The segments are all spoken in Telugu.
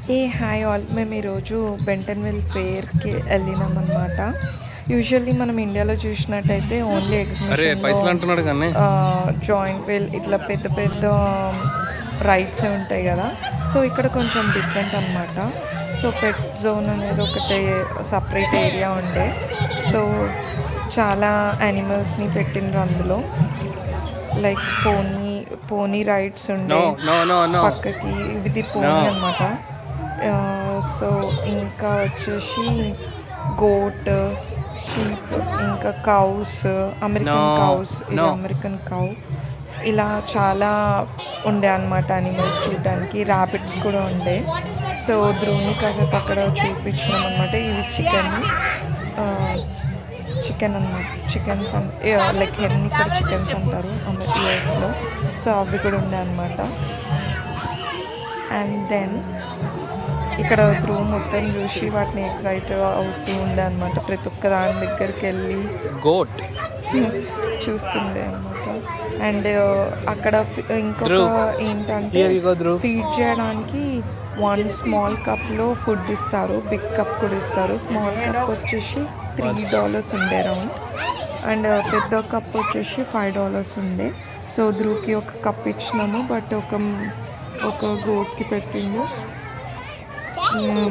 Hi all. మేము ఈరోజు బెంటన్విల్ ఫేర్కి వెళ్ళినాం అనమాట. యూజువల్లీ మనం ఇండియాలో చూసినట్టయితే ఓన్లీ ఎగ్జిబిషన్ జాయింట్ వీల్ ఇట్లా పెద్ద పెద్ద రైడ్స్ ఉంటాయి కదా. సో ఇక్కడ కొంచెం డిఫరెంట్ అనమాట. సో పెట్ జోన్ అనేది ఒకటే సపరేట్ ఏరియా ఉండే. సో చాలా యానిమల్స్ని పెట్టిండ్రు అందులో. లైక్ పోనీ రైడ్స్ ఉండే పక్కకి, ఇది పోనీ అనమాట. సో ఇంకా వచ్చేసి గోట్, షీప్, ఇంకా కౌస్, అమెరికన్ కౌ, ఇలా చాలా ఉండే అనమాట యానిమల్స్ చూడడానికి. ర్యాబిట్స్ కూడా ఉండే. సో ధ్రువుని కాసేపు అక్కడ చూపించినాం అనమాట. ఇవి చికెన్ అనమాట. చికెన్స్ లైక్ హెన్ని ఇక్కడ చికెన్స్ అంటారు యూఎస్లో. సో అవి కూడా ఉండే అనమాట. అండ్ దెన్ ఇక్కడ ధ్రువ్ మొత్తం చూసి వాటిని ఎక్సైట్ అవుతూ ఉండే అనమాట. ప్రతి ఒక్క దాని దగ్గరికి వెళ్ళి గోట్ చూస్తుండే అనమాట. అండ్ అక్కడ ఇంకొక ఏంటంటే ఫీడ్ చేయడానికి 1 స్మాల్ కప్లో ఫుడ్ ఇస్తారు, బిగ్ కప్ కూడా ఇస్తారు. స్మాల్ కప్ వచ్చేసి $3 ఉండే రౌండ్. అండ్ పెద్ద కప్ వచ్చేసి $5 ఉండే. సో ధ్రువ్కి ఒక కప్ ఇచ్చినాము, బట్ ఒక గోట్కి పెట్టిండు.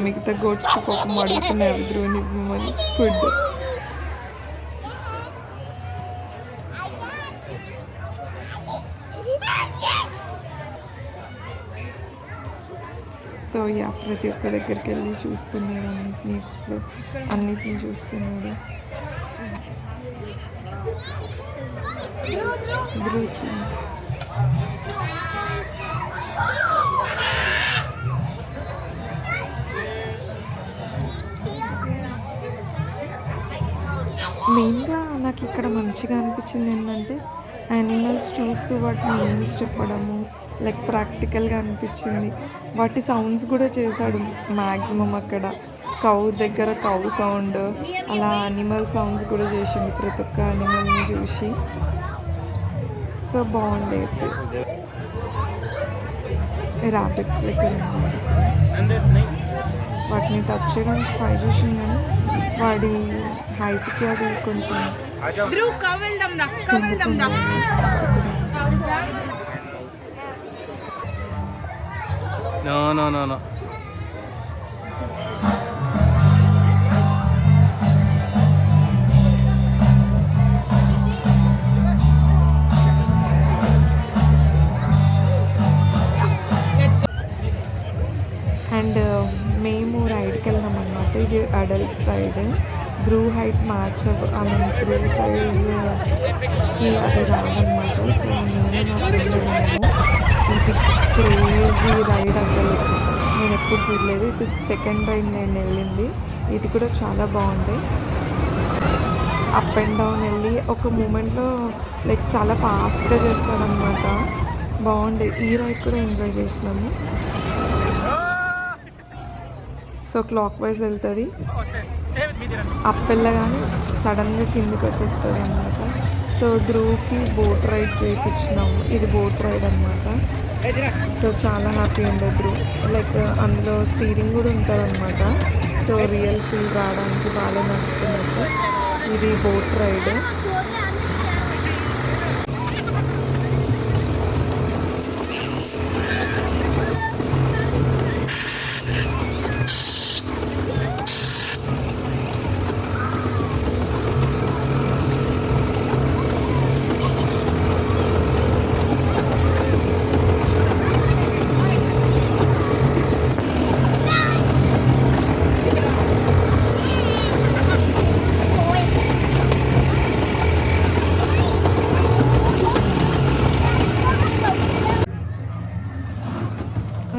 మిగతా గోట్స్కి పాపం అడుగుతున్నాయి ధ్రువుని ఇవ్వమని ఫుడ్. సో ప్రతి ఒక్క దగ్గరికి వెళ్ళి చూస్తున్నాడు, అన్నిటిని చూస్తున్నాడు. మెయిన్గా నాకు ఇక్కడ మంచిగా అనిపించింది ఏంటంటే యానిమల్స్ చూస్తూ వాటి నేమ్స్ చెప్పడము, లైక్ ప్రాక్టికల్గా అనిపించింది. వాటి సౌండ్స్ కూడా చేశాడు మ్యాక్సిమం. అక్కడ కౌ దగ్గర కౌ సౌండ్, అలా యానిమల్ సౌండ్స్ కూడా చేసిండు ప్రతి ఒక్క యానిమల్ని చూసి. సో బాగుండే. ర్యాబిట్స్ దగ్గర వాటిని టచ్ చేయడానికి ట్రై చేసింది, కానీ వాడి హైట్కి అది కొంచెం No. అండ్ మేము రైడ్కి వెళ్ళినాం అనమాట. ఇది adults ride. Dhruv height match Dhruv సైజ్కి అది రాదనమాట. సో నేను నా ఫ్రెండ్ వెళ్ళాము. ఇది క్రేజీ రైడ్, అసలు నేను ఎప్పుడు చూడలేదు. ఇది సెకండ్ రైడ్ నేను వెళ్ళింది. ఇది కూడా చాలా బాగుంది. అప్ అండ్ డౌన్ వెళ్ళి ఒక మూమెంట్లో లైక్ చాలా ఫాస్ట్గా చేస్తాడనమాట. బాగుండే. ఈ రైడ్ కూడా ఎంజాయ్ చేసినాము. సో క్లాక్ వైజ్ వెళ్తుంది. అప్ వెళ్ళగానే సడన్గా కిందికి వచ్చేస్తుంది అనమాట. సో ధ్రువ్కి బోట్ రైడ్ చేయించినాము. ఇది బోట్ రైడ్ అనమాట. సో చాలా హ్యాపీ ఉండే ధ్రువ్. లైక్ అందులో స్టీరింగ్ కూడా ఉంటుంది అనమాట. సో రియల్ ఫీల్ రావడానికి బాగా నచ్చుతున్నట్టు. ఇది బోట్ రైడ్.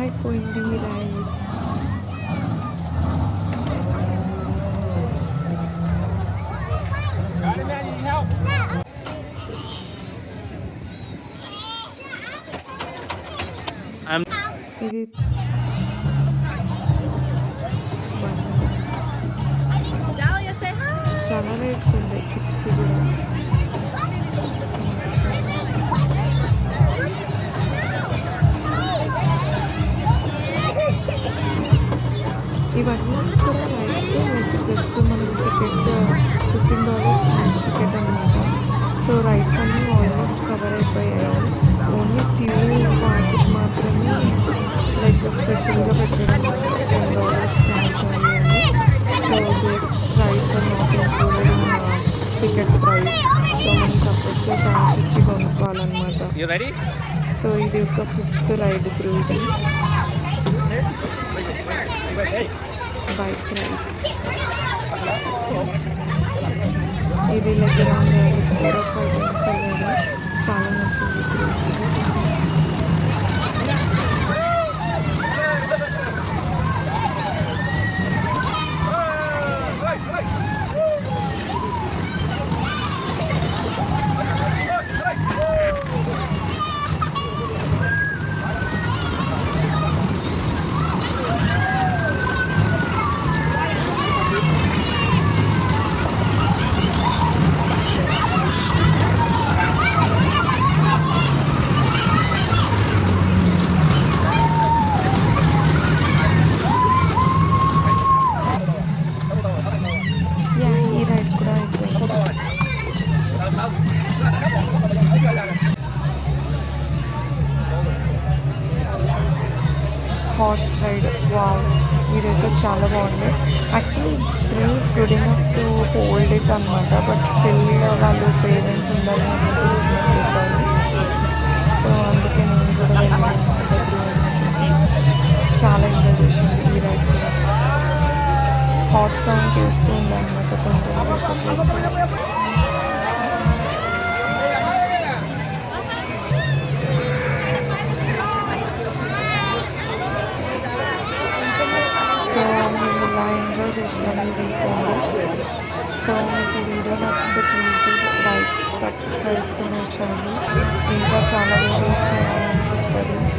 అయిపోయింది రైడ్. ఇది చాలా రేట్స్ ఉన్నాయి కిడ్స్కి కూడా. ఇవన్నీ కూడా రైడ్స్ మీకు జస్ట్ మనకి టికెట్ $15 ఈచ్ టికెట్ అనమాట. సో రైడ్స్ అన్నీ ఆల్మోస్ట్ కవర్ అయిపోయాయి. ఓన్లీ ఫ్యూ వాటికి మాత్రమే లైక్ స్పెషల్గా పెట్టడం $10 క్యాష్ అయ్యి అని. So this rides are not included in ticket price. So మనం సపరేట్గా క్యాష్ ఇచ్చి కొనుక్కోవాలన్నమాట. సో ఇది ఒక 5th రైడ్ త్రూ ఇది బైక్ రైడ్. ఇది లైక్ అరౌండ్ 4 or 5 times వెళ్ళాను. చాలా నచ్చింది క్రూజ్. ఈ రైడ్ కూడా అయిపోయింది. హార్స్ రైడ్, వావ్, ఇదైతే చాలా బాగుంది. Actually three is good enough to hold it అనమాట. బట్ స్టిల్ వాళ్ళు పేరెంట్స్ ఉండాలి అన్నట్టు చేశారు. సో అందుకే నేను కూడా వెళ్ళాను. చాలా ఎంజాయ్ చేసింది ఈ రైడ్ కూడా. హాట్ సౌండ్ చేస్తూ ఉందన్నమాట కొంచెం సేపట్లో. సో మేము ఇలా ఎంజాయ్ చేసినాము ఈ వీకెండ్. సో మీకు ఈ వీడియో నచ్చితే please like, subscribe to my channel. ఇంకా చాలా వీడియోస్ చేయాలనిపిస్తుంది.